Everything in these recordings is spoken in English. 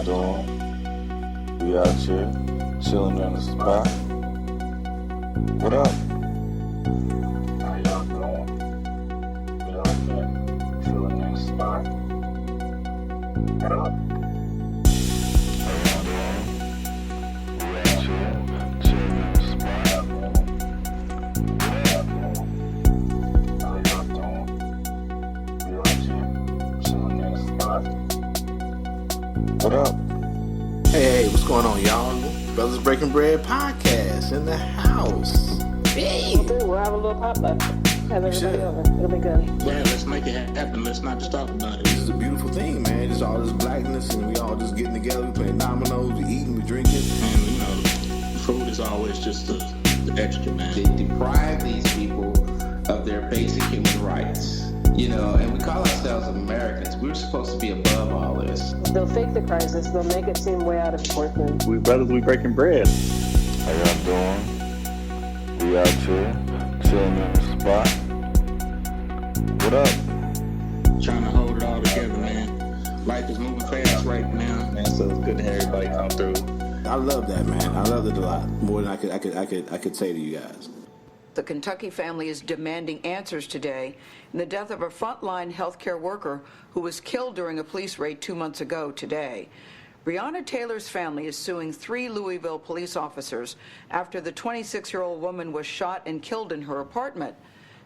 doing? We out here, chilling in the spot. What up? How y'all doing? We out here, chilling in the spot. What up? How y'all doing? We out here, chilling in the spot. What up? How y'all doing? We out here, chilling in the spot. What up? Hey, what's going on, y'all? Brothers Breaking Bread podcast in the house. Hey! We'll have a little pop-up. Have everybody over. It'll be good. Yeah, let's make it happen. Let's not just talk about it. This is a beautiful thing, man. Just all this blackness, and we all just getting together, we playing dominoes, we eating, we drinking. And, you know, food is always just the extra, man. They deprive these people of their basic human rights. You know, and we call ourselves Americans. We're supposed to be above all this. They'll fake the crisis. They'll make it seem way out of proportion. We brothers, we breaking bread. How y'all doing? We out here, chilling in the spot. What up? Trying to hold it all together, man. Life is moving fast right now, man. So it's good to have everybody come through. I love that, man. I love it a lot. More than I could say to you guys. The Kentucky family is demanding answers today in the death of a frontline healthcare worker who was killed during a police raid 2 months ago today. Breonna Taylor's family is suing 3 Louisville police officers after the 26-year-old woman was shot and killed in her apartment.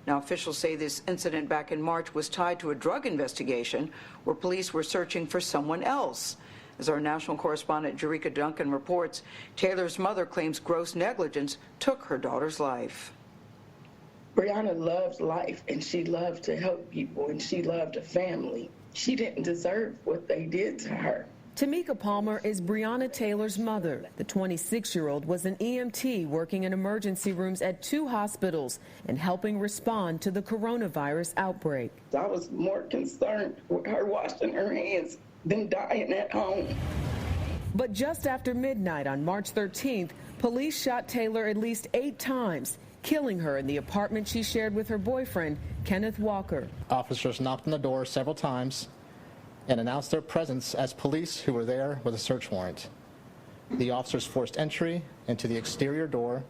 Now, officials say this incident back in March was tied to a drug investigation where police were searching for someone else. As our national correspondent Jerika Duncan reports, Taylor's mother claims gross negligence took her daughter's life. Breonna loved life, and she loved to help people, and she loved a family. She didn't deserve what they did to her. Tamika Palmer is Breonna Taylor's mother. The 26-year-old was an EMT working in emergency rooms at 2 hospitals and helping respond to the coronavirus outbreak. I was more concerned with her washing her hands than dying at home. But just after midnight on March 13th, police shot Taylor at least 8 times, killing her in the apartment she shared with her boyfriend, Kenneth Walker. Officers knocked on the door several times and announced their presence as police who were there with a search warrant. The officers forced entry into the exterior door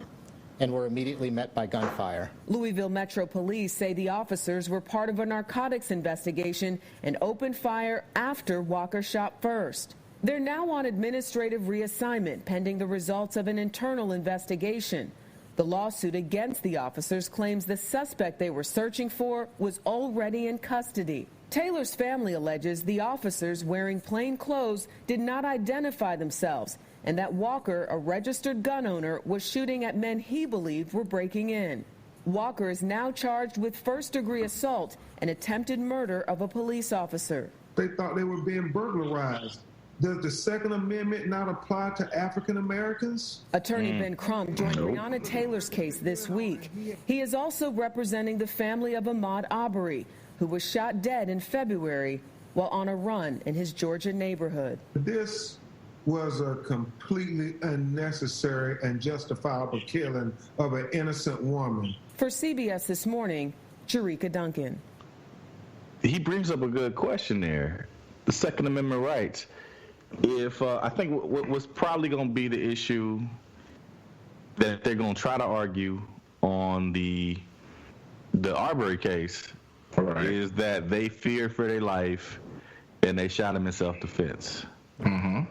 and were immediately met by gunfire. Louisville Metro Police say the officers were part of a narcotics investigation and opened fire after Walker shot first. They're now on administrative reassignment pending the results of an internal investigation. The lawsuit against the officers claims the suspect they were searching for was already in custody. Taylor's family alleges the officers wearing plain clothes did not identify themselves and that Walker, a registered gun owner, was shooting at men he believed were breaking in. Walker is now charged with first-degree assault and attempted murder of a police officer. They thought they were being burglarized. Does the Second Amendment not apply to African Americans? Attorney Ben Crump joined Breonna Taylor's case this week. He is also representing the family of Ahmaud Arbery, who was shot dead in February while on a run in his Georgia neighborhood. This was a completely unnecessary and justifiable killing of an innocent woman. For CBS This Morning, Jerika Duncan. He brings up a good question there. The Second Amendment rights. If I think what's probably going to be the issue that they're going to try to argue on the Arbery case is that they feared for their life and they shot him in self-defense. Mm-hmm.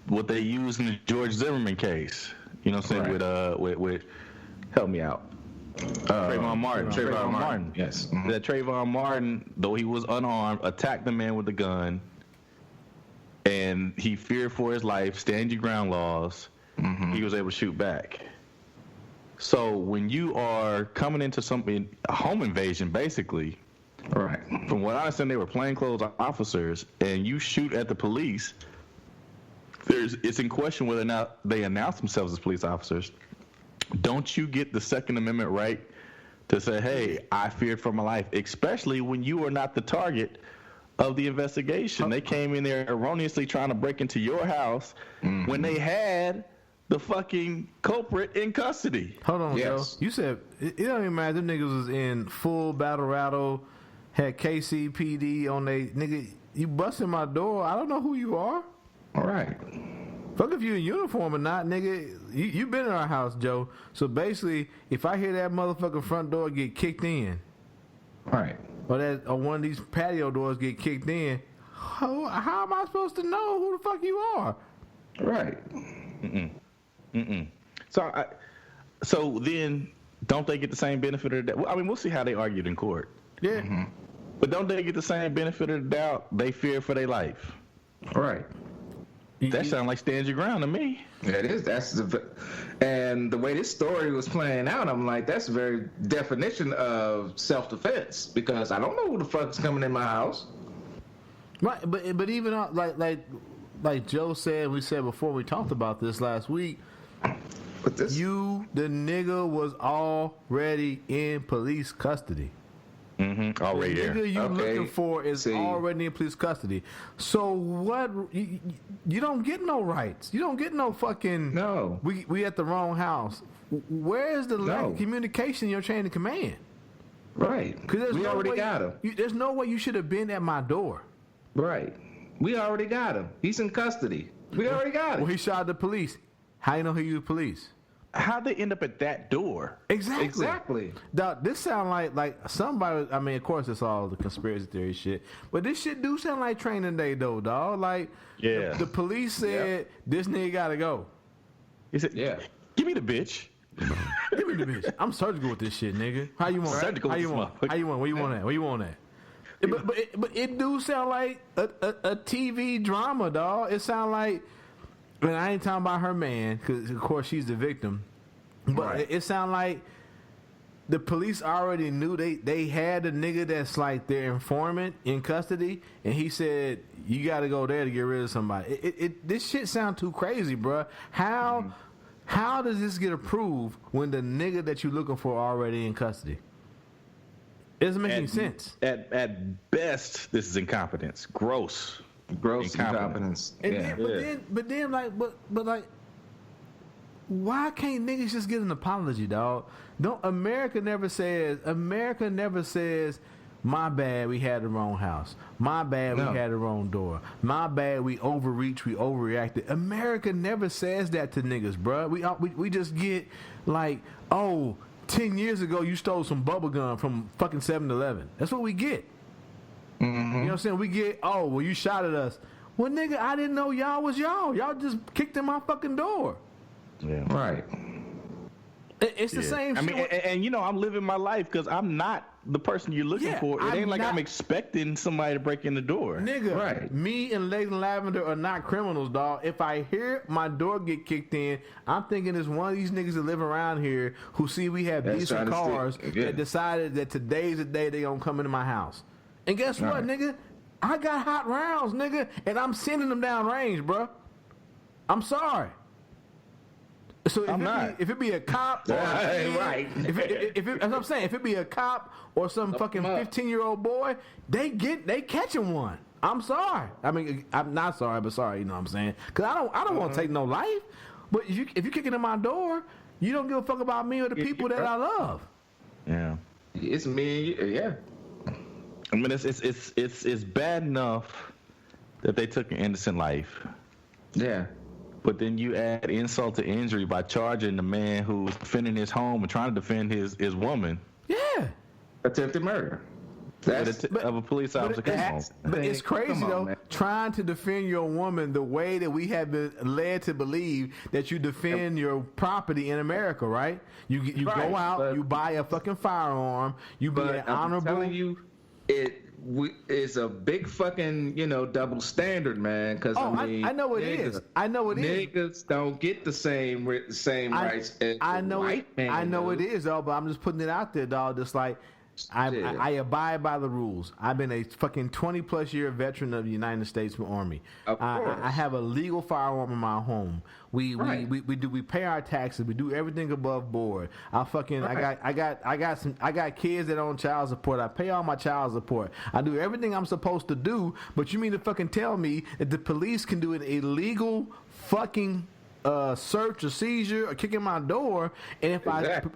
What they used in the George Zimmerman case, you know what I'm saying, with help me out. Trayvon Martin. Yes. Mm-hmm. That Trayvon Martin, though he was unarmed, attacked the man with a gun. And he feared for his life, stand your ground laws. Mm-hmm. He was able to shoot back. So when you are coming into something, a home invasion, basically, right? From what I understand, they were plainclothes officers, and you shoot at the police. It's in question whether or not they announce themselves as police officers. Don't you get the Second Amendment right to say, "Hey, I feared for my life," especially when you are not the target of the investigation? They came in there erroneously trying to break into your house when they had the fucking culprit in custody. Hold on, Joe. You said it don't even matter. Them niggas was in full battle rattle, had KCPD on they nigga. You busting my door. I don't know who you are. All right. Fuck if you in uniform or not, nigga. You been in our house, Joe. So basically, if I hear that motherfucking front door get kicked in, all right, or one of these patio doors get kicked in, how am I supposed to know who the fuck you are? Right. So then, don't they get the same benefit of the doubt? I mean, we'll see how they argued in court. Yeah. Mm-hmm. But don't they get the same benefit of the doubt? They fear for their life. Right. That sounds like stand your ground to me. Yeah, it is. And the way this story was playing out, I'm like, that's the very definition of self-defense, because I don't know who the fuck's coming in my house. Right, but even like Joe said, we said before, we talked about this last week. But the nigga was already in police custody. Mm-hmm. Already the there. nigga you looking for is already in police custody. So what? You don't get no rights. You don't get no fucking. No. We at the wrong house. Where is the lack of communication in your chain of command? Right. Because we already got him. There's no way you should have been at my door. Right. We already got him. He's in custody. We already got him. Well, he shot the police. How you know he used police? How'd they end up at that door? Exactly. Now, this sound like somebody. I mean, of course, it's all the conspiracy theory shit. But this shit do sound like Training Day, though, dog. Like, the police said this nigga gotta go. He said, "Yeah, give me the bitch. Give me the bitch. I'm surgical with this shit, nigga. How you want? Surgical How you want? How you want? Where you want at? Where you want at?" But it do sound like a TV drama, dog. It sound like. And I ain't talking about her man, because of course she's the victim. But it sound like the police already knew they had a nigga that's like their informant in custody, and he said, "You got to go there to get rid of somebody." This shit sound too crazy, bro. How does this get approved when the nigga that you looking for already in custody? It doesn't make any sense. At best, this is incompetence. Gross incompetence. But then, like, why can't niggas just get an apology, dog? America never says, my bad, we had the wrong house. My bad, we had the wrong door. My bad, we overreached, we overreacted. America never says that to niggas, bro. We just get like, 10 years ago you stole some bubble gum from fucking 7-Eleven. That's what we get. Mm-hmm. You know what I'm saying? We get, you shot at us. Well, nigga, I didn't know y'all was y'all. Y'all just kicked in my fucking door. Yeah. Right. It's the same shit. I mean, and I'm living my life because I'm not the person you're looking for. It ain't like I'm expecting somebody to break in the door. Nigga, me and Leighton Lavender are not criminals, dog. If I hear my door get kicked in, I'm thinking it's one of these niggas that live around here who see we have decent cars that decided that today's the day they gonna come into my house. And guess what, nigga? I got hot rounds, nigga, and I'm sending them down range, bro. I'm sorry. So if it be a cop, or that's what I'm saying. If it be a cop or some fucking 15-year-old boy, they catching one. I'm sorry. I mean, I'm not sorry, but sorry. You know what I'm saying? Because I don't want to take no life. But if you kicking in my door, you don't give a fuck about me or the people that I love. Yeah, it's me. Yeah. I mean, it's bad enough that they took an innocent life. Yeah. But then you add insult to injury by charging the man who's defending his home and trying to defend his woman. Yeah. Attempted murder. Of a police officer. But it's crazy, though, trying to defend your woman the way that we have been led to believe that you defend your property in America, right? You go out, you buy a fucking firearm, you be an honorable... I'm telling you, it's a big fucking, double standard, man. Because I know it is. I know it is. Niggas don't get the same rights as white man. I know it is, though, but I'm just putting it out there, dog. Just like I abide by the rules. I've been a fucking 20+ year veteran of the United States Army. I have a legal firearm in my home. We pay our taxes. We do everything above board. I got kids that own child support. I pay all my child support. I do everything I'm supposed to do. But you mean to fucking tell me that the police can do an illegal fucking search or seizure or kick in my door, and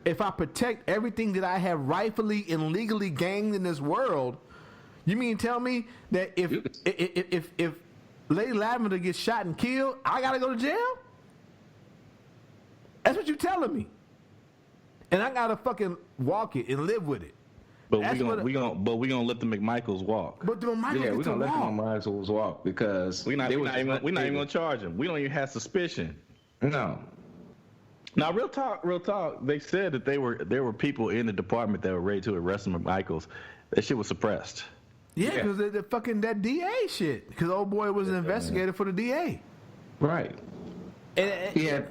if I protect everything that I have rightfully and legally gained in this world, You mean tell me that if Lady Lavender gets shot and killed, I gotta go to jail? That's what you telling me. And I gotta fucking walk it and live with it. But we gonna let the McMichaels walk. But the McMichaels we're gonna let the McMichaels walk because we're not even gonna charge them. We don't even have suspicion. No. Now, real talk. They said that there were people in the department that were ready to arrest the McMichaels. That shit was suppressed. Yeah, because the fucking that DA shit. Because old boy was an investigator for the DA. Right. He had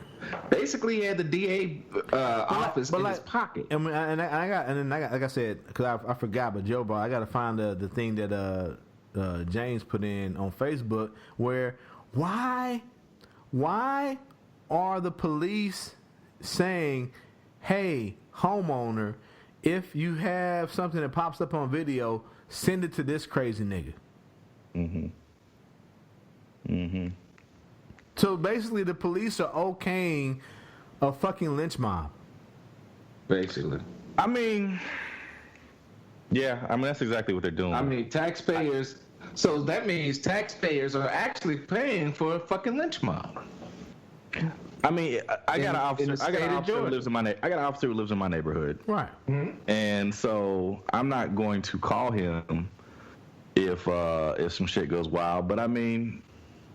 the DA office in his pocket. And I got, like I said, because I forgot, but Joe, I got to find the thing that James put in on Facebook where why are the police saying, hey, homeowner, if you have something that pops up on video, send it to this crazy nigga. So basically the police are okaying a fucking lynch mob. Basically. I mean, that's exactly what they're doing. I mean, taxpayers. So that means taxpayers are actually paying for a fucking lynch mob. I mean, I got an officer who lives in my neighborhood. Right. And so I'm not going to call him if some shit goes wild. But I mean,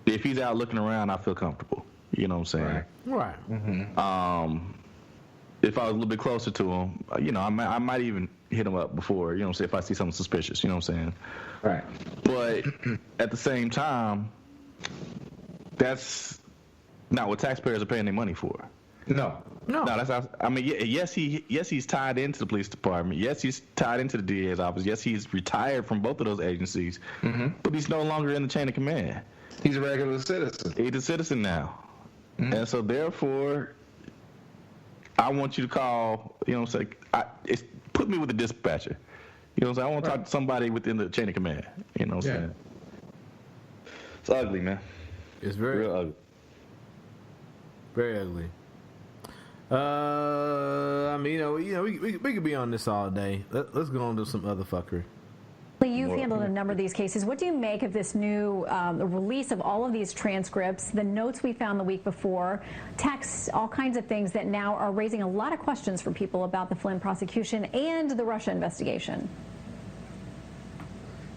if he's out looking around, I feel comfortable. You know what I'm saying? Right. If I was a little bit closer to him, I might even hit him up before. You know what I'm saying? If I see something suspicious. You know what I'm saying? Right. But at the same time, that's not what taxpayers are paying their money for. No. That's. I mean, yes, he's tied into the police department. Yes, he's tied into the DA's office. Yes, he's retired from both of those agencies. But he's no longer in the chain of command. He's a regular citizen. He's a citizen now, and so therefore, I want you to call. You know what I'm saying? Put me with the dispatcher. You know what I'm saying? I want to talk to somebody within the chain of command. You know what I'm saying? It's ugly, man. It's very real ugly. Very ugly. I mean, we could be on this all day. Let's go on to some other fuckery. You've handled a number of these cases. What do you make of this new release of all of these transcripts, the notes we found the week before, texts, all kinds of things that now are raising a lot of questions for people about the Flynn prosecution and the Russia investigation?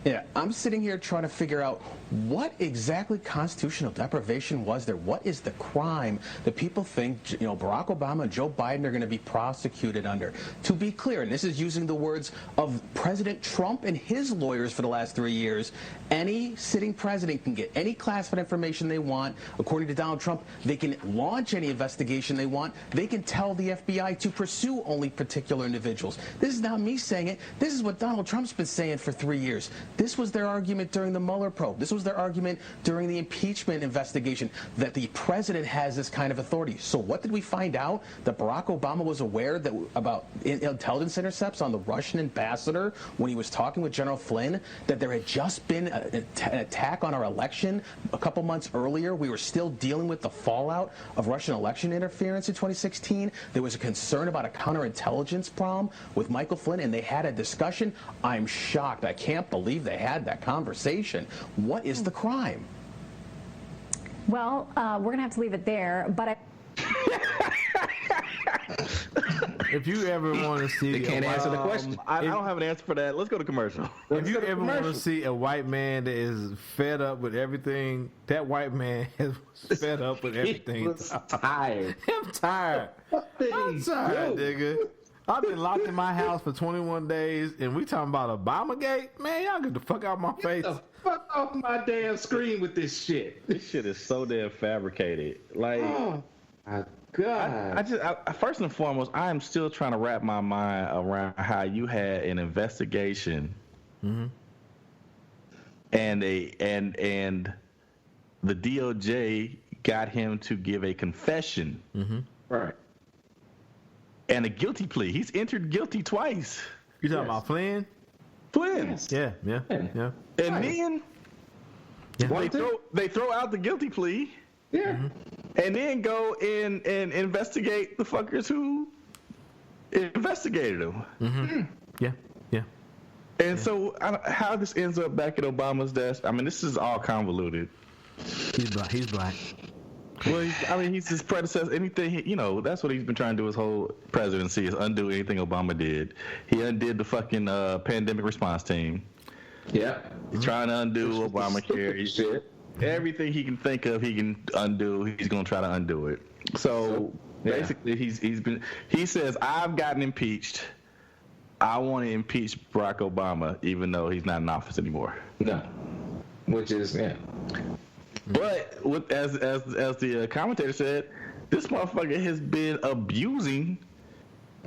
Yeah, I'm sitting here trying to figure out what exactly constitutional deprivation was there? What is the crime that people think, Barack Obama and Joe Biden are going to be prosecuted under? To be clear, and this is using the words of President Trump and his lawyers for the last 3 years, any sitting president can get any classified information they want. According to Donald Trump, they can launch any investigation they want. They can tell the FBI to pursue only particular individuals. This is not me saying it. This is what Donald Trump's been saying for 3 years. This was their argument during the Mueller probe. This was their argument during the impeachment investigation, that the president has this kind of authority. So what did we find out? That Barack Obama was aware about intelligence intercepts on the Russian ambassador when he was talking with General Flynn, that there had just been an attack on our election a couple months earlier. We were still dealing with the fallout of Russian election interference in 2016. There was a concern about a counterintelligence problem with Michael Flynn, and they had a discussion. I'm shocked. I can't believe they had that conversation. What is the crime? Well, we're going to have to leave it there, but if you ever want to see... They can't answer the question. I don't have an answer for that. Let's go to commercial. If you ever want to see a white man that is fed up with everything, that white man is fed up with everything. He's tired. I'm tired. I'm tired, nigga. I've been locked in my house for 21 days, and we talking about Obamagate? Man, y'all get the fuck out my face. Get the fuck off my damn screen with this shit. This shit is so damn fabricated. Like, oh my God. I first and foremost, I am still trying to wrap my mind around how you had an investigation, and the DOJ got him to give a confession. Right. And a guilty plea. He's entered guilty twice. You talking about Flynn? Flynn. Yeah. And then they throw out the guilty plea. Yeah. And then go and investigate the fuckers who investigated him. Yeah. And so, how this ends up back at Obama's desk, I mean, this is all convoluted. He's black. Well, he's his predecessor. Anything, that's what he's been trying to do his whole presidency is undo anything Obama did. He undid the fucking pandemic response team. Yeah. He's trying to undo Obamacare. Everything he can think of, he can undo. He's going to try to undo it. So basically, he says, I've gotten impeached. I want to impeach Barack Obama, even though he's not in office anymore. No. Which is, But as the commentator said, this motherfucker has been abusing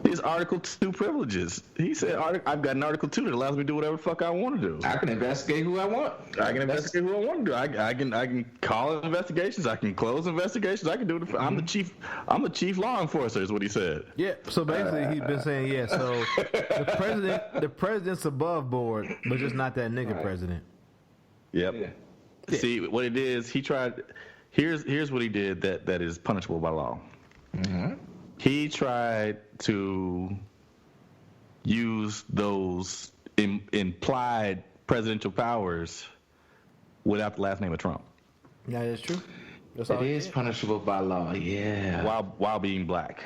his Article 2 privileges. He said, I've got an Article 2 that allows me to do whatever the fuck I want to do. I can investigate who I want. I can investigate who I want to do. I can call investigations. I can close investigations. I can do it. I'm the chief law enforcer, is what he said. Yeah. So basically, he's been saying, So the president's above board, but just not that nigga president. Yep. Yeah. See what it is. He tried. Here's what he did that is punishable by law. Mm-hmm. He tried to use those implied presidential powers without the last name of Trump. Yeah, that's true. It is punishable by law. Yeah. While being black.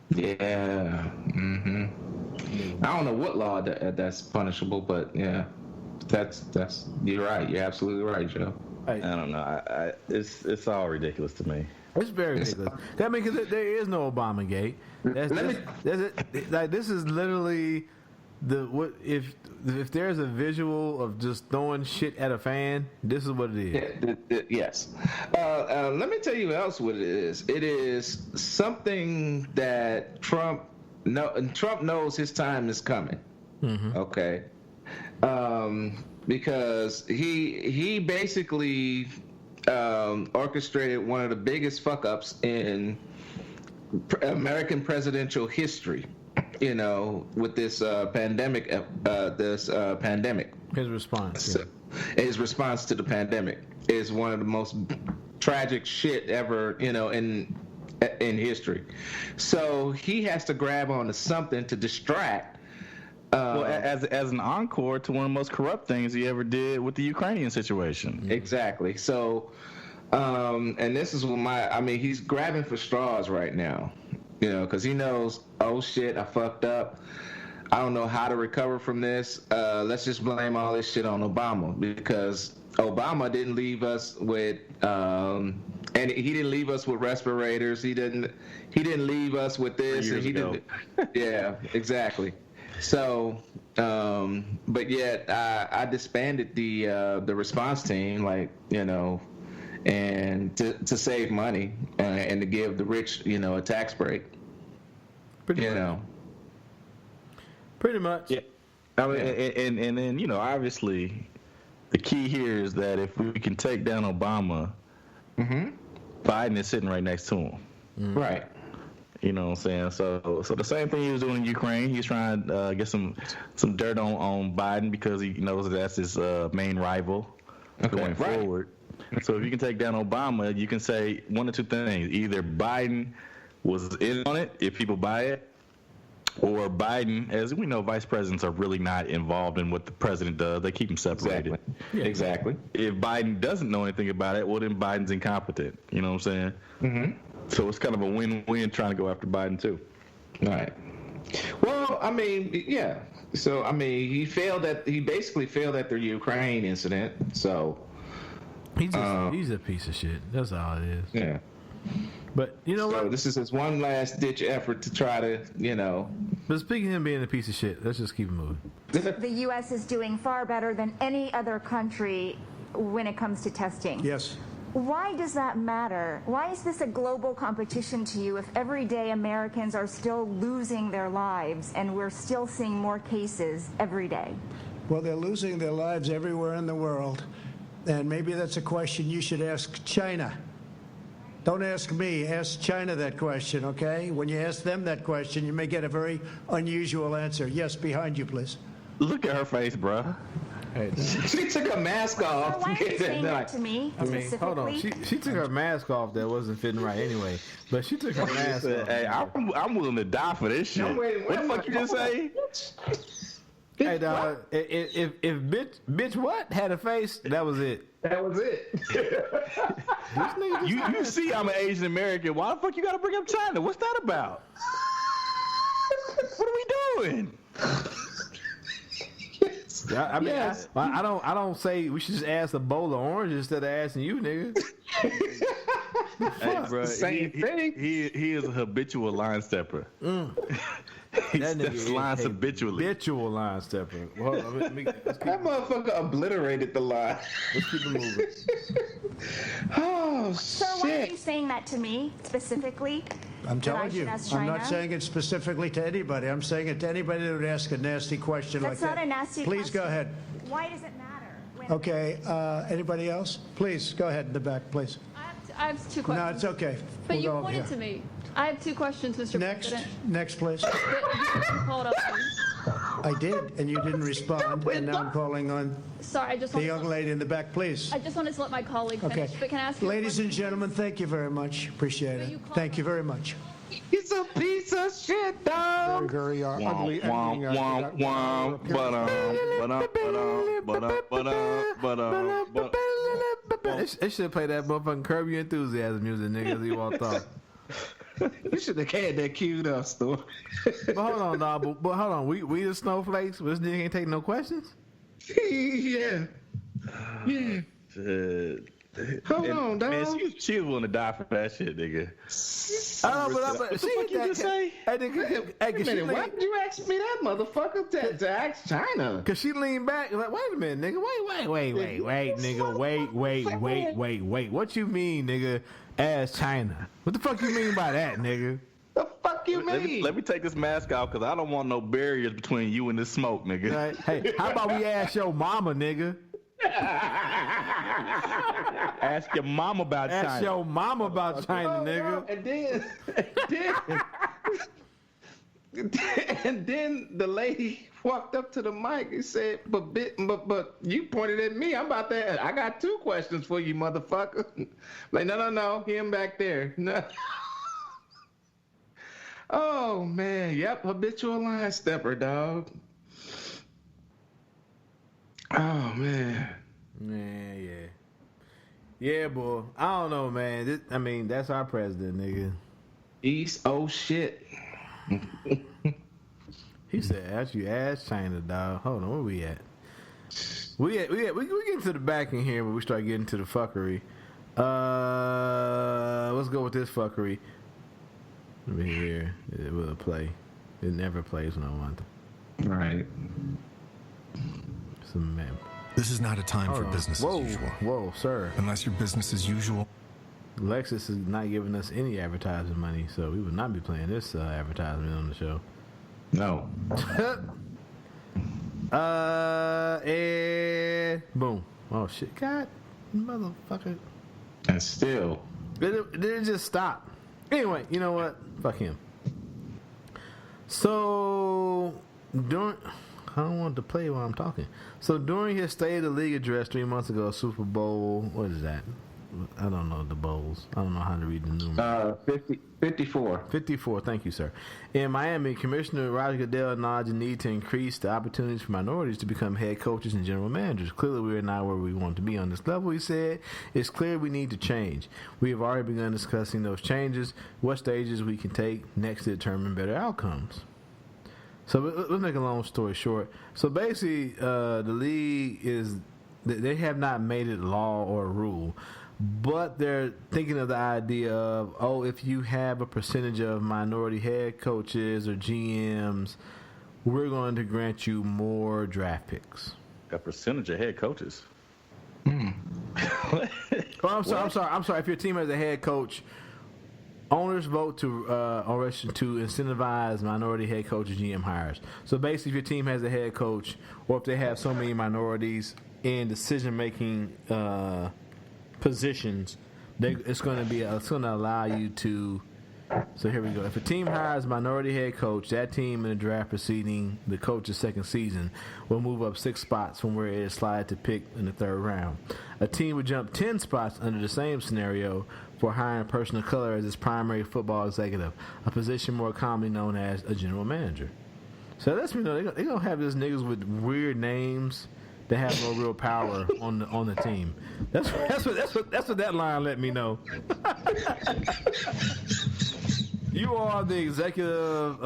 Yeah. Mm-hmm. I don't know what law that's punishable, but yeah. That's you're right. You're absolutely right, Joe. I don't know. It's all ridiculous to me. It's very ridiculous. That means there is no Obamagate. This is literally if there's a visual of just throwing shit at a fan, this is what it is. Yes. Let me tell you else what it is. It is something that Trump knows his time is coming. Mm-hmm. Okay. Because he basically orchestrated one of the biggest fuck ups in American presidential history, with this pandemic. His response. His response to the pandemic is one of the most tragic shit ever, in history. So he has to grab onto something to distract. As an encore to one of the most corrupt things he ever did with the Ukrainian situation. Exactly. So, and this is what he's grabbing for straws right now, because he knows, oh shit, I fucked up. I don't know how to recover from this. Let's just blame all this shit on Obama, because Obama didn't leave us with, and he didn't leave us with respirators. He didn't leave us with this. And he didn't. Yeah, exactly. So, but yet I disbanded the response team, and to save money and to give the rich, a tax break. Pretty much. Yeah. I mean, and then obviously, the key here is that if we can take down Obama, mm-hmm. Biden is sitting right next to him. Mm-hmm. Right. You know what I'm saying? So the same thing he was doing in Ukraine. He's trying to get some dirt on Biden because he knows that's his main rival going forward. So if you can take down Obama, you can say one of two things. Either Biden was in on it, if people buy it, or Biden, as we know, vice presidents are really not involved in what the president does. They keep them separated. Exactly. Yeah. Exactly. If Biden doesn't know anything about it, well, then Biden's incompetent. You know what I'm saying? Mm-hmm. So it's kind of a win-win trying to go after Biden, too. Right. Well, yeah. So, he basically failed at the Ukraine incident. So he's a piece of shit. That's all it is. Yeah. But you know what? This is his one last ditch effort to try to, But speaking of him being a piece of shit, let's just keep it moving. The U.S. is doing far better than any other country when it comes to testing. Yes. Why does that matter? Why is this a global competition to you if everyday Americans are still losing their lives and we're still seeing more cases every day? Well, they're losing their lives everywhere in the world. And maybe that's a question you should ask China. Don't ask me, ask China that question, okay? When you ask them that question, you may get a very unusual answer. Yes, behind you, please. Look at her face, bruh. She took her mask off. Why are you saying that to me specifically? Hold on. She took her mask off that wasn't fitting right anyway. But she took her mask off. Hey, I'm willing to die for this shit. What the fuck you just say? Hey, dog, if bitch what had a face, that was it. That was it. You see I'm an Asian American. Why the fuck you gotta bring up China? What's that about? What are we doing? I mean, yes. I don't say we should just ask a bowl of oranges instead of asking you, nigga. Hey, bro, Same thing. He is a habitual line stepper. He steps lines habitually. Habitual line stepper. Well, that motherfucker obliterated the line. Let's keep it moving. Oh, Sir, why are you saying that to me specifically? I'm telling you, I'm not saying it specifically to anybody. I'm saying it to anybody that would ask a nasty question like that. That's not a nasty question. Please go ahead. Why does it matter? Okay, anybody else? Please, go ahead in the back, please. I have two questions. No, it's okay. But you pointed to me. I have two questions, Mr. President. Next, please. Hold up. I did, and you didn't respond, and now I'm calling on the young lady in the back, please. I just wanted to let my colleague finish, but can I ask you Ladies and gentlemen, thank you very much. Appreciate it. Thank you very much. He's a piece of shit, dog. Very ugly ending. It should play that motherfucking Curb Your Enthusiasm music, nigga, as he walked off. You should have had that queued up, store. But hold on, dog. But hold on. We the snowflakes. This nigga ain't taking no questions. Yeah. Hold on, dog. Man, she was willing to die for that shit, nigga. What the fuck you just say? Why did you ask me that, motherfucker, to ask China? Because she leaned back like, wait a minute, nigga. Wait, nigga. Wait. What you mean, nigga, ask China? What the fuck you mean by that, nigga? The fuck you mean? Let me take this mask off because I don't want no barriers between you and this smoke, nigga. Right. Hey, how about we ask your mama, nigga? Ask your mom about China. Ask your mom about China, nigga. And then the lady walked up to the mic and said, but you pointed at me. I got two questions for you, motherfucker. Like, no, him back there. No. Oh, man. Yep, habitual line stepper, dog. Oh, man. Yeah, boy. I don't know, man. That's our president, nigga. East, oh, shit. He said, "Actually, ask China, dog." Hold on, where we at? We get to the back in here, but we start getting to the fuckery. Let's go with this fuckery. Let me hear. It will play. It never plays when I want to. Right. Some man. This is not a time for business as usual. Whoa, sir. Unless your business as usual. Lexus is not giving us any advertising money, so we would not be playing this advertisement on the show. No. And boom. Oh, shit. God, motherfucker. And still. It just stop. Anyway, you know what? Fuck him. So, I don't want to play while I'm talking. So, during his State of the League address 3 months ago, Super Bowl, what is that? I don't know the bowls. I don't know how to read the numbers. 54. 54, thank you, sir. In Miami, Commissioner Roger Goodell acknowledged the need to increase the opportunities for minorities to become head coaches and general managers. Clearly, we are not where we want to be on this level, he said. It's clear we need to change. We have already begun discussing those changes, what stages we can take next to determine better outcomes. So let's make a long story short. So basically, the league they have not made it law or a rule. But they're thinking of the idea of, if you have a percentage of minority head coaches or GMs, we're going to grant you more draft picks. A percentage of head coaches? I'm sorry. If your team has a head coach, owners vote to incentivize minority head coaches, GM hires. So basically, if your team has a head coach, or if they have so many minorities in decision-making positions, it's going to allow you to. So here we go. If a team hires a minority head coach, that team in the draft preceding the coach's second season will move up 6 spots from where it is slotted to pick in the 3rd round. A team would jump 10 spots under the same scenario for hiring a person of color as its primary football executive, a position more commonly known as a general manager. So that's me know they gonna have these niggas with weird names that have no real power on the team. That's what that line let me know. You are the executive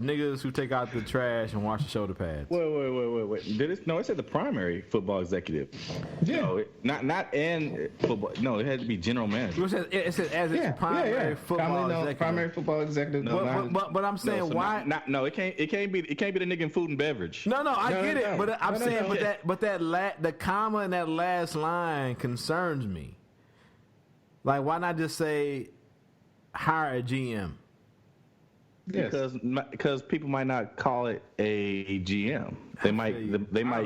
niggas who take out the trash and wash the shoulder pads. Wait. It said the primary football executive. Yeah. No, not and football. No, it had to be general manager. It said as its primary football executive. Primary football executive. But I'm saying why? It can't be the nigga in food and beverage. No, I get it. But I'm saying, the comma in that last line concerns me. Like, why not just say hire a GM? Because people might not call it a GM. They might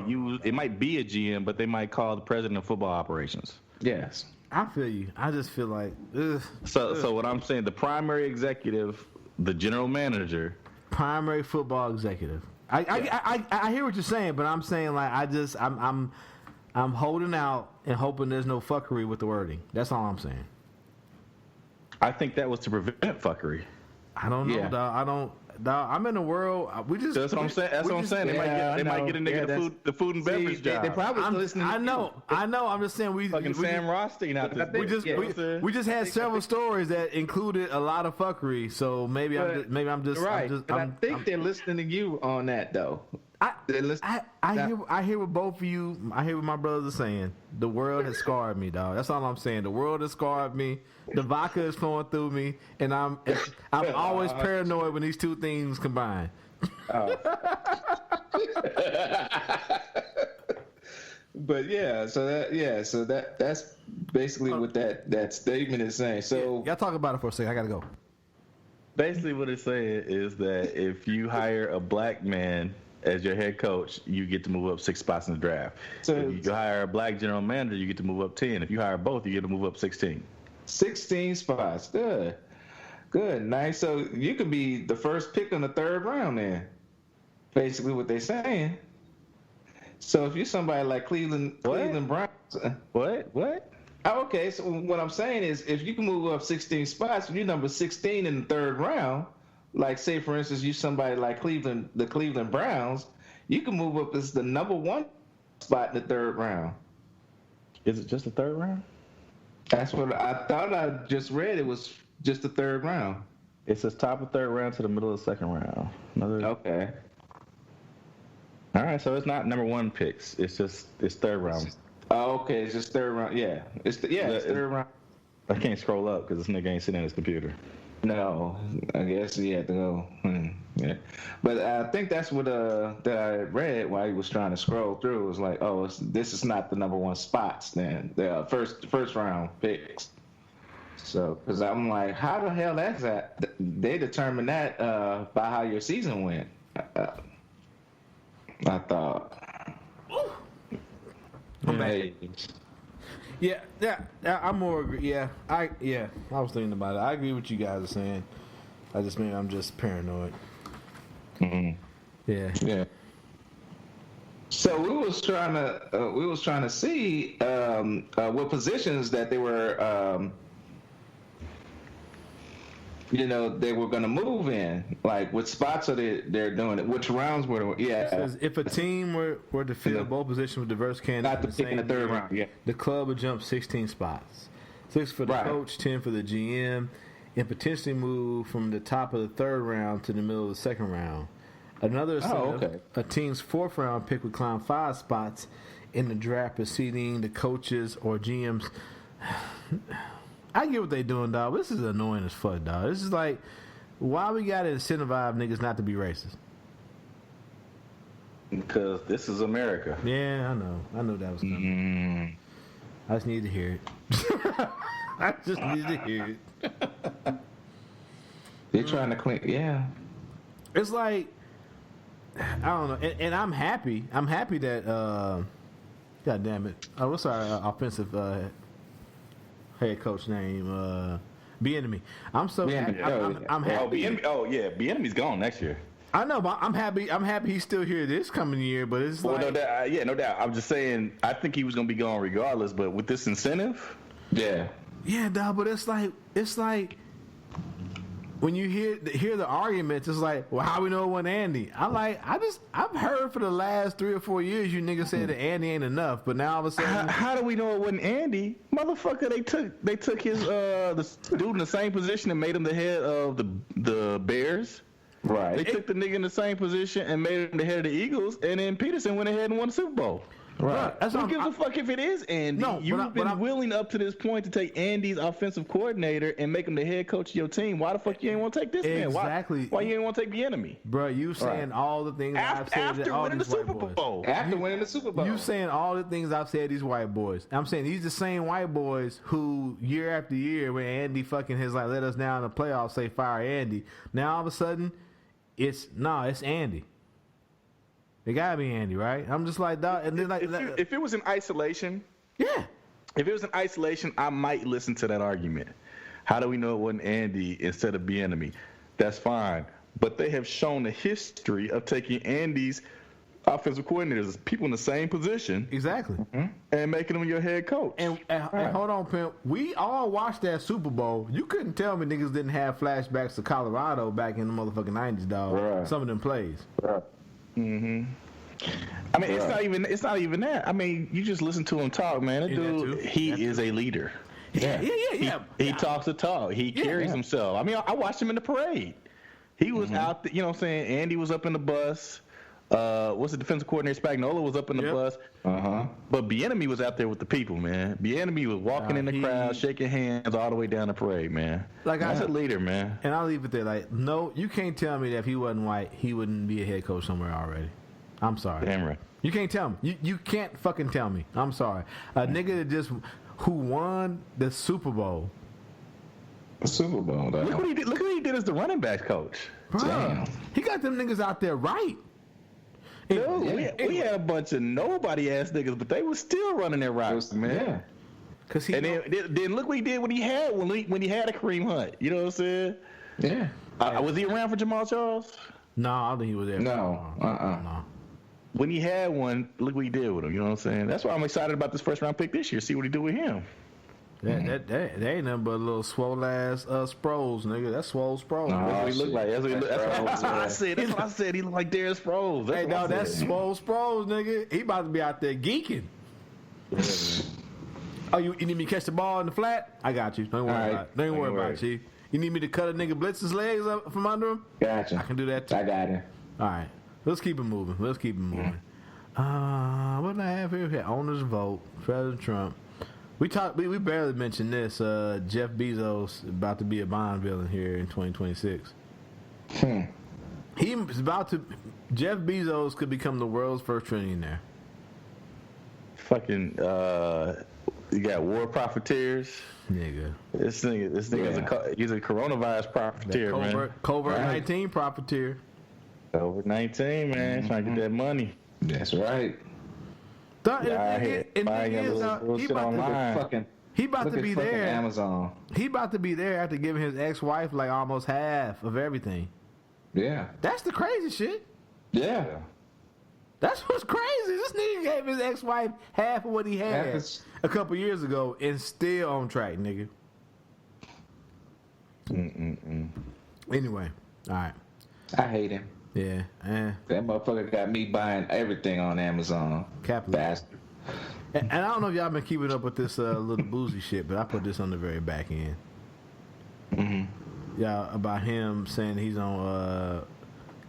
use it might be a GM, but they might call the president of football operations. Yes, I feel you. I just feel like So what I'm saying, the primary executive, the general manager, primary football executive. I hear what you're saying, but I'm saying like I'm holding out and hoping there's no fuckery with the wording. That's all I'm saying. I think that was to prevent fuckery. I don't know, dog. I'm in the world. That's what I'm saying. That's what I'm saying. They might get a nigga the food and beverage job. They probably listening. I know. I'm just saying we Sam Rothstein out there. We just had several stories that included a lot of fuckery. So maybe I'm just right. I think they're listening to you on that though. I hear what both of you. I hear what my brothers are saying. The world has scarred me, dog. That's all I'm saying. The world has scarred me. The vodka is flowing through me, and I'm always paranoid when these two things combine. But so that's basically what that statement is saying. So y'all talk about it for a second. I gotta go. Basically, what it's saying is that if you hire a black man as your head coach, you get to move up 6 spots in the draft. So if you hire a black general manager, you get to move up 10. If you hire both, you get to move up 16. 16 spots. Good. Nice. So you could be the first pick in the third round then. Basically what they're saying. So if you're somebody like Cleveland Browns. What? Oh, okay, so what I'm saying is if you can move up 16 spots, if you're number 16 in the third round, like say for instance you somebody like the Cleveland Browns, you can move up as the number 1 spot in the third round. Is it just the third round? That's what I thought. I just read it was just the third round. It says top of third round to the middle of the second round. Okay. All right, so it's not number 1 picks. It's third round. Oh, okay, it's just third round. Yeah, it's third round. I can't scroll up because this nigga ain't sitting at his computer. No, I guess he had to go. Yeah, but I think that's what that I read while he was trying to scroll through. It was like, this is not the number 1 spots. Then the first round picks. So, because I'm like, how the hell that's that? They determine that by how your season went. I thought. Yeah, I'm more agree. Yeah, I was thinking about it. I agree with you guys are saying. I'm just paranoid. Mm-hmm. Yeah. So we was trying to see what positions that they were they were going to move in, like what spots are they're doing it, which rounds were it says if a team were to fill both positions with diverse candidates not to pick in the third round, the club would jump 16 spots, 6 for the coach, 10 for the GM, and potentially move from the top of the third round to the middle of the second round. Another a team's 4th round pick would climb 5 spots in the draft preceding the coaches or GMs. I get what they doing, dog. This is annoying as fuck, dog. This is like, why we gotta incentivize niggas not to be racist? Because this is America. Yeah, I know that was coming. I just need to hear it. I just need to hear it. They're trying to clean. Yeah. It's like, I don't know, and I'm happy. I'm happy that. God damn it! What's our offensive head coach name? Bieniemy. I'm so happy. I'm happy. Bieniemy's gone next year. I know, but I'm happy. I'm happy he's still here this coming year. But it's like, no doubt. No doubt. I'm just saying. I think he was gonna be gone regardless. But with this incentive, yeah, dog. But it's like when you hear the arguments, it's like, well, how we know it wasn't Andy? I've heard for the last 3 or 4 years you niggas said that Andy ain't enough, but now all of a sudden, how do we know it wasn't Andy? Motherfucker, they took his the dude in the same position and made him the head of the Bears. Right. They took the nigga in the same position and made him the head of the Eagles, and then Peterson went ahead and won the Super Bowl. Right. Who gives a fuck if it is Andy? No, You've been willing up to this point to take Andy's offensive coordinator and make him the head coach of your team. Why the fuck you ain't want to take this man? Why you ain't want to take the enemy? Bro, you saying all the things I've said after to all winning these the Super white boys. Bowl. After winning the Super Bowl. You saying all the things I've said to these white boys. I'm saying these the same white boys who year after year when Andy fucking has let us down in the playoffs say fire Andy. Now all of a sudden it's Andy. It gotta be Andy, right? I'm just like, dog. And then if it was in isolation, yeah. If it was in isolation, I might listen to that argument. How do we know it wasn't Andy instead of Bieniemy? That's fine. But they have shown a history of taking Andy's offensive coordinators, people in the same position, exactly, and making them your head coach. And hold on, Pimp. We all watched that Super Bowl. You couldn't tell me niggas didn't have flashbacks to Colorado back in the motherfucking 90s, dog. Right. Some of them plays. Right. I mean, it's not even that. I mean, you just listen to him talk, man. That dude, he is a leader. Yeah. He talks the talk. He carries himself. I mean, I watched him in the parade. He was out there, you know what I'm saying? Andy was up in the bus. What's the defensive coordinator? Spagnuolo was up in the bus. But Bieniemy was out there with the people, man. Bieniemy was walking in the crowd, shaking hands all the way down the parade, man. That's a leader, man. And I'll leave it there. Like, no, you can't tell me that if he wasn't white, he wouldn't be a head coach somewhere already. I'm sorry. Damn right. You can't tell me. You can't fucking tell me. I'm sorry. A nigga that who won the Super Bowl. The Super Bowl. Look what he did. Look what he did as the running backs coach. Bro, he got them niggas out there right. Dude, we had a bunch of nobody ass niggas, but they were still running their routes, man. Yeah. Then look what he did when he had a Kareem Hunt. You know what I'm saying? Yeah. Was he around for Jamal Charles? No, I don't think he was there. No. No. When he had one, look what he did with him. You know what I'm saying? That's why I'm excited about this first round pick this year. See what he do with him. That ain't nothing but a little swole ass Sproles, nigga. That's swole Sproles. That's what he look like. That's what I said. That's what I said. He look like Darren Sproles. Hey, no, that's swole Sproles, nigga. He about to be out there geeking. Oh, you need me to catch the ball in the flat? I got you. Don't worry about it. Don't worry about it, Chief. You need me to cut a nigga Blitz's legs up from under him? Gotcha. I can do that too. I got it. All right. Let's keep it moving. What did I have here? Owners vote. President Trump. We barely mentioned this. Jeff Bezos about to be a Bond villain here in 2026. Jeff Bezos could become the world's first trillionaire. Fucking you got war profiteers. Nigga. This nigga he's a coronavirus profiteer, man. COVID-19 profiteer. COVID-19, man. Trying to get that money. That's right. He about to be there. Amazon. He about to be there after giving his ex-wife like almost half of everything. Yeah. That's the crazy shit. Yeah. That's what's crazy. This nigga gave his ex-wife half of what he had a couple years ago and still on track, nigga. Anyway, all right. I hate him. Yeah. That motherfucker got me buying everything on Amazon. Bastard. And I don't know if y'all been keeping up with this little Boosie shit, but I put this on the very back end. Yeah, about him saying he's on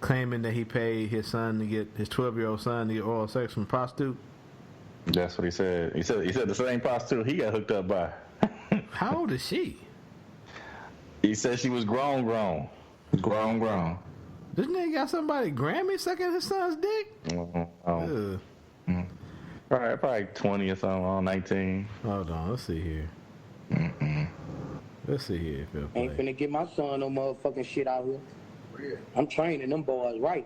claiming that he paid his 12-year-old son to get oral sex from a prostitute. That's what he said. He said the same prostitute he got hooked up by. How old is she? He said she was grown. Grown. This nigga got somebody Grammy sucking his son's dick? Probably 20 or something, or 19. Hold on, let's see here. Let's see here. Ain't finna get my son no motherfucking shit out here. I'm training them boys right.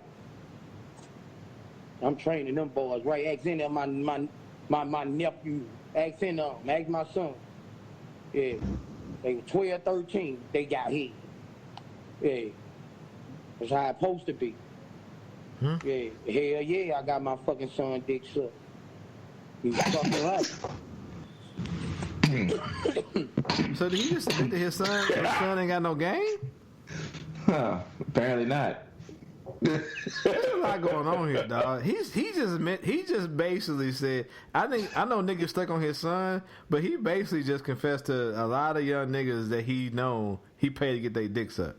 Ask in there my nephew. Ask in there. Ask my son. Yeah. They were 12, 13. They got hit. Yeah. That's how it's supposed to be. Yeah. Hell yeah, I got my fucking son dick sucked. You fucking right. So did he just admit to his son ain't got no game? Apparently not. There's a lot going on here, dog. He just basically said, I know niggas stuck on his son, but he basically just confessed to a lot of young niggas that he paid to get their dick sucked.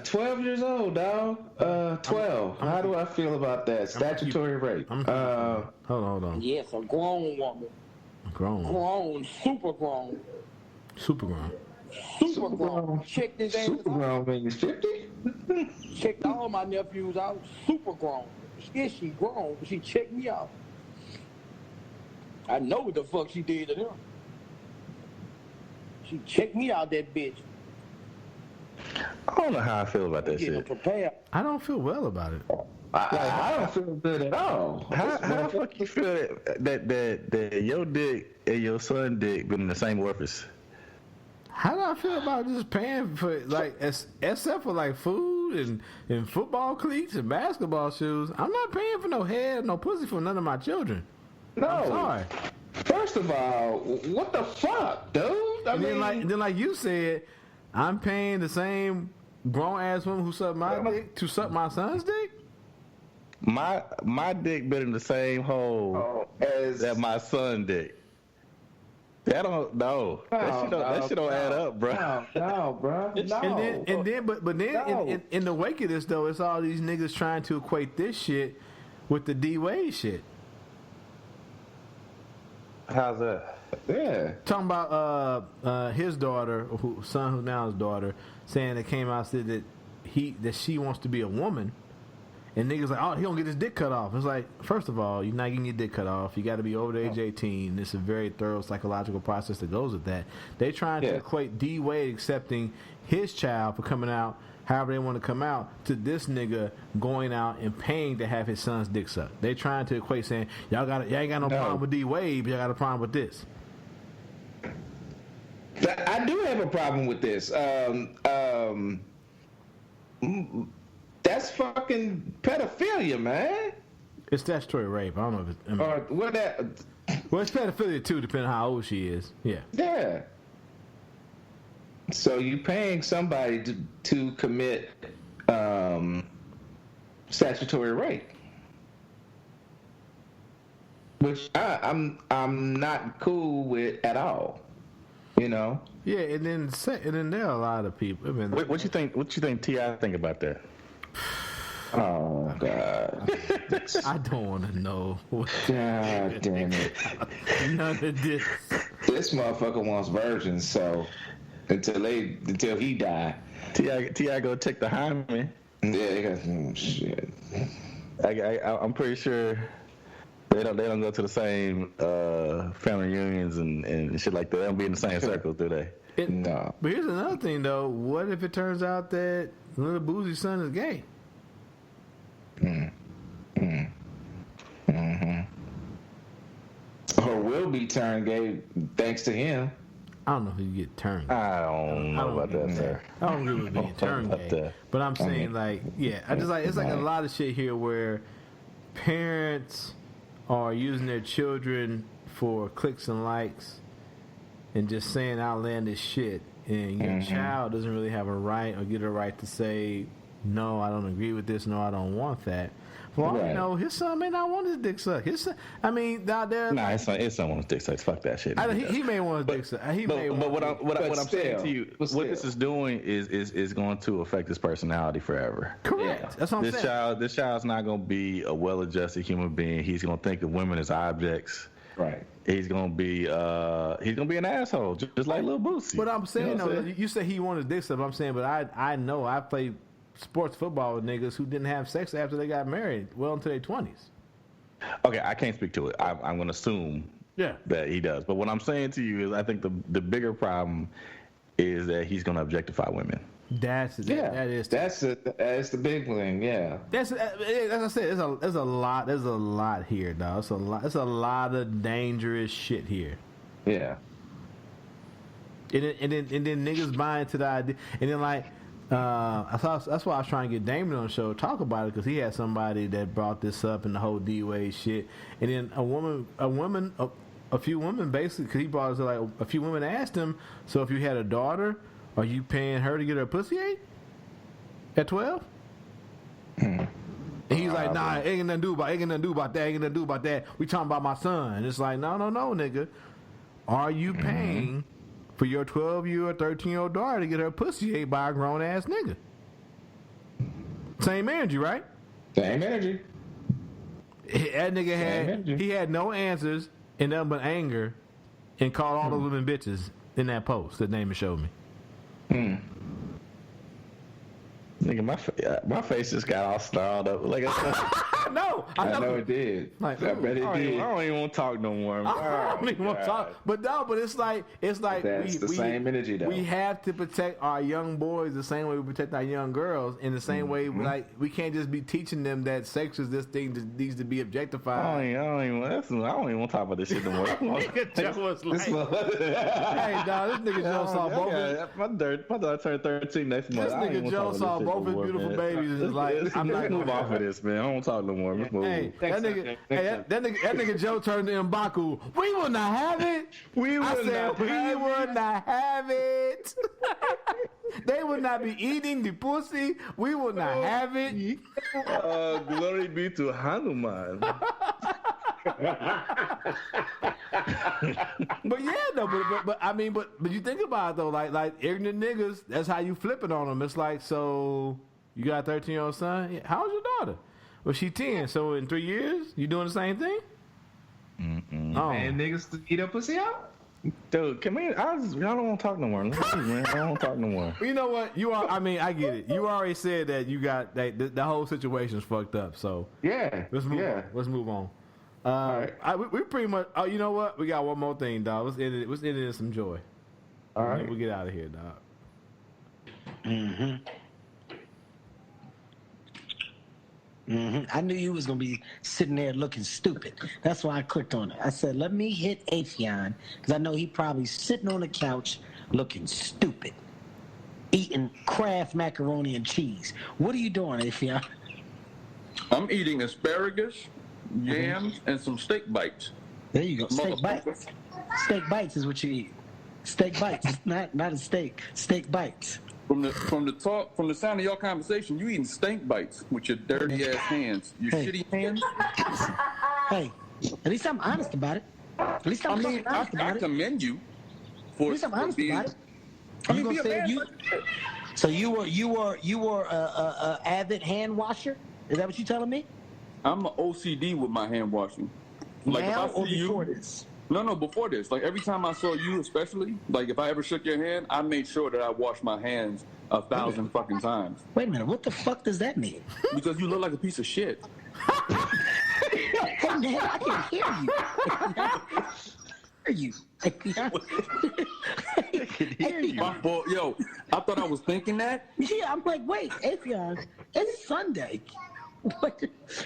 12 years old, dog. 12. How do I feel about that? Statutory rape. Hold on. Yes, a grown woman. Grown, super grown. Super grown. Super grown. Checked his ass Super grown means 50? Checked all my nephews out. Super grown. Yeah, she grown, but she checked me out. I know what the fuck she did to them. She checked me out, that bitch. I don't know how I feel about that shit. Prepared. I don't feel well about it. I don't feel good at all. How the fuck you feel that your dick and your son dick been in the same orifice? How do I feel about just paying for, like, except for, like, food and football cleats and basketball shoes? I'm not paying for no head, no pussy for none of my children. No. I'm sorry. First of all, what the fuck, dude? Then like you said, I'm paying the same grown-ass woman who sucked my dick to suck my son's dick? My dick been in the same hole as that my son dick. That don't that shit don't add up, bro. No, bro. No. And then in the wake of this though, it's all these niggas trying to equate this shit with the D Wade shit. How's that? Yeah. Talking about his daughter, son who's now his daughter, saying that came out said that she wants to be a woman. And niggas like, oh, he gonna get his dick cut off. It's like, first of all, you're not getting your dick cut off. You got to be over the age of 18. It's a very thorough psychological process that goes with that. They trying to equate D Wade accepting his child for coming out, however they want to come out, to this nigga going out and paying to have his son's dick sucked. They trying to equate saying, y'all ain't got no problem with D Wade, but y'all got a problem with this. I do have a problem with this. That's fucking pedophilia, man. It's statutory rape. I don't know if it's... Well, it's pedophilia too, depending on how old she is. Yeah. Yeah. So you paying somebody to commit statutory rape, which I'm not cool with at all. You know. Yeah, and then there are a lot of people. I mean, what you think? What you think T.I. think about that? Oh God! I don't want to know. God damn it! None of this. This motherfucker wants virgins, so until he die. T.I. go take the hymen. Yeah, he got shit. I'm pretty sure they don't go to the same family reunions and shit like that. They don't be in the same circles, do they? No. But here's another thing, though. What if it turns out that little Boosie's son is gay? Or will be turned gay thanks to him. I don't know if you get turned gay. I don't know about that, sir. I don't agree with being turned gay. But I'm saying, it's like a lot of shit here where parents are using their children for clicks and likes and just saying outlandish shit. And your child doesn't really have a right or get a right to say, no, I don't agree with this, no, I don't want that. Well, you know, his son may not want his dick sucked. His son, I mean, out there. Nah, his son wants his dick sucked. Fuck that shit. He may want his dick sucked. But what I'm saying to you, what this is doing is going to affect his personality forever. Correct. Yeah. That's what I'm saying. This child's not going to be a well-adjusted human being. He's going to think of women as objects. Right. He's gonna be an asshole, just like Lil Boosie. But I'm saying, you say he wanted dick sucked. I'm saying, but I know I played sports football with niggas who didn't have sex after they got married, well into their 20s. Okay, I can't speak to it. I'm going to assume that he does. But what I'm saying to you is, I think the bigger problem is that he's going to objectify women. That's the big thing. Yeah. That's as I said. There's a lot here, dog. It's a lot of dangerous shit here. Yeah. And then niggas buy into the idea, and then like. That's why I was trying to get Damon on the show to talk about it, because he had somebody that brought this up and the whole D-Wade shit. And then a woman a few women basically, because he brought us like a few women asked him, so if you had a daughter, are you paying her to get her pussy ate at 12? And he's like, nah, ain't nothing to do about that. We talking about my son. And it's like, no, nigga. Are you paying for your 12-year or 13-year-old daughter to get her pussy ate by a grown ass nigga? Same energy, right? Same energy. That nigga had no answers and nothing but anger, and called all those women bitches in that post that Naaman showed me. Nigga, my face just got all snarled up. Like no, I know it did. Like, I bet it did. I don't even want to talk no more. I don't even want to talk. But it's like that's the same energy though. We have to protect our young boys the same way we protect our young girls. In the same way, like we can't just be teaching them that sex is this thing that needs to be objectified. I don't even want to talk about this shit no more. Joe was like, hey, dog, this nigga Joe saw both. My daughter turned 13 next month. This nigga Joe saw both his beautiful babies. And is like, I'm not move off of this, man. I don't want to talk no more. Hey, that nigga Joe turned to M'Baku. We will not have it. We will not have it. They will not be eating the pussy. We will not have it. Glory be to Hanuman. But yeah, no, but I mean, but you think about it though, like ignorant niggas. That's how you flip it on them. It's like, so you got a 13-year-old son. Yeah, how's your daughter? Well, she 10. So in 3 years, you doing the same thing? Oh. And niggas to eat up pussy out? Dude, come here. I don't want to talk no more. Man. I don't want to talk no more. You know what? I get it. You already said that you got that the whole situation's fucked up. So yeah, let's move on. Let's move on. All right. We pretty much. Oh, you know what? We got one more thing, dog. Let's end it in some joy. All right, we'll get out of here, dog. I knew you was gonna be sitting there looking stupid. That's why I clicked on it. I said, let me hit Afion, because I know he probably sitting on the couch looking stupid, eating Kraft macaroni and cheese. What are you doing, Afion? I'm eating asparagus, yams, and some steak bites. There you go. Steak bites. Steak bites is what you eat. Steak bites, not a steak. Steak bites. From the sound of your conversation, you eating steak bites with your dirty ass hands, your shitty hands. Hey, at least I'm honest about it. At least I'm honest about it. I commend you for. At least I'm honest about it. You gonna say you? So you were a avid hand washer? Is that what you telling me? I'm an OCD with my hand washing. Like now if I see or before you, this? No, before this. Like every time I saw you, especially, like if I ever shook your hand, I made sure that I washed my hands 1,000 fucking times. Wait a minute, what the fuck does that mean? Because you look like a piece of shit. What the hell? I can't hear you. I can hear you. My fault. Yo, I thought I was thinking that. Yeah, I'm like, wait, Afion, it's Sunday.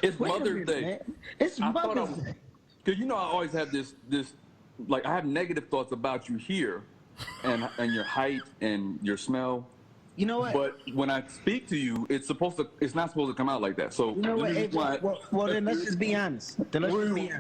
It's Mother's Day. Man. It's Mother's Day. Because you know I always have this like I have negative thoughts about you here and your height and your smell. You know what? But when I speak to you, it's not supposed to come out like that. So you know what? Well, then let's just be honest. Let me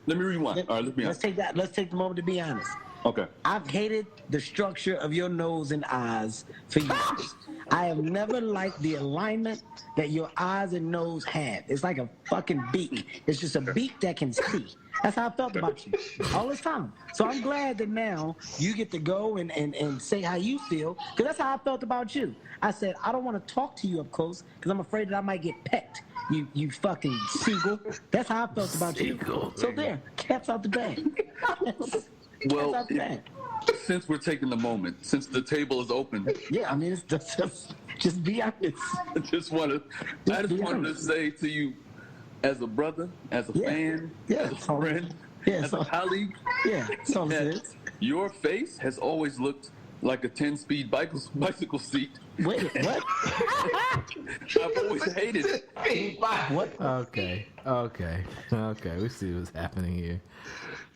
rewind. All right, let's be honest. Let's take the moment to be honest. Okay. I've hated the structure of your nose and eyes for years. I have never liked the alignment that your eyes and nose have. It's like a fucking beak. It's just a beak that can see. That's how I felt about you all this time. So I'm glad that now you get to go and say how you feel, because that's how I felt about you. I said, I don't want to talk to you up close because I'm afraid that I might get pecked. You fucking seagull. That's how I felt about you. So there, cat's out the bag. Well, since we're taking the moment, since the table is open. Yeah, I mean, it's just be honest. I just wanted to say to you, as a brother, as a fan, as a friend, as a colleague, that your face has always looked like a 10-speed bicycle seat. Wait, what? I've always hated it. What? Okay. We see what's happening here.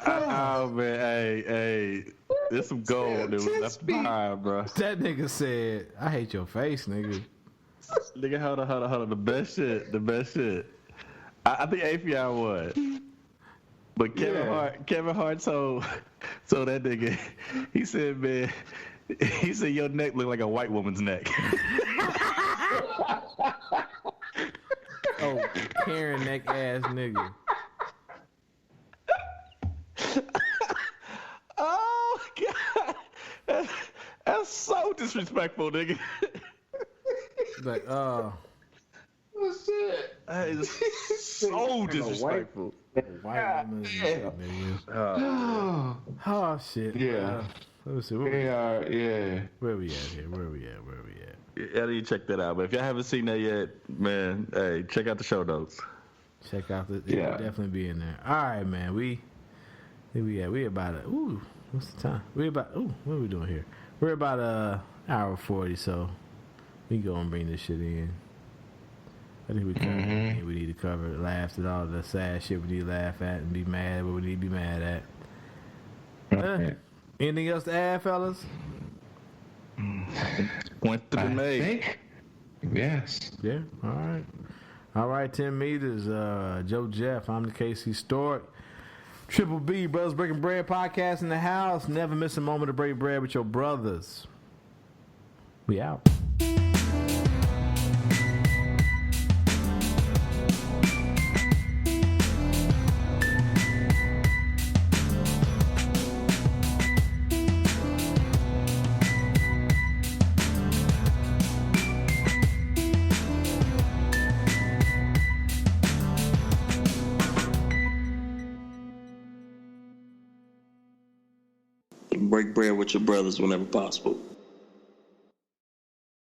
Oh man, hey, there's some gold that was left behind, bro. That nigga said, "I hate your face, nigga." Nigga, hold on. The best shit. I think Afion won, But Kevin Hart told that nigga, he said, man, he said your neck look like a white woman's neck. Oh, Karen neck ass nigga. Oh God, that's so disrespectful, nigga. Like, what's that? That is so disrespectful. White woman's neck, nigga. Oh shit. Yeah. Let me see. Where we at here? Where we at? Yeah, I need to check that out. But if y'all haven't seen that yet, man, hey, check out the show notes. Check out the. It'll definitely be in there. All right, man. We about what's the time? What are we doing here? We're about hour 40, so we can go and bring this shit in. I think we covered everything we need to cover. Laughed at all the sad shit we need to laugh at and be mad at what we need to be mad at. Anything else to add, fellas? Point to be made. Yes. Yeah. All right. 10 meters. Joe Jeff. I'm the KC Stork. Triple B, Brothers Breaking Bread podcast in the house. Never miss a moment to break bread with your brothers. We out. Break bread with your brothers whenever possible.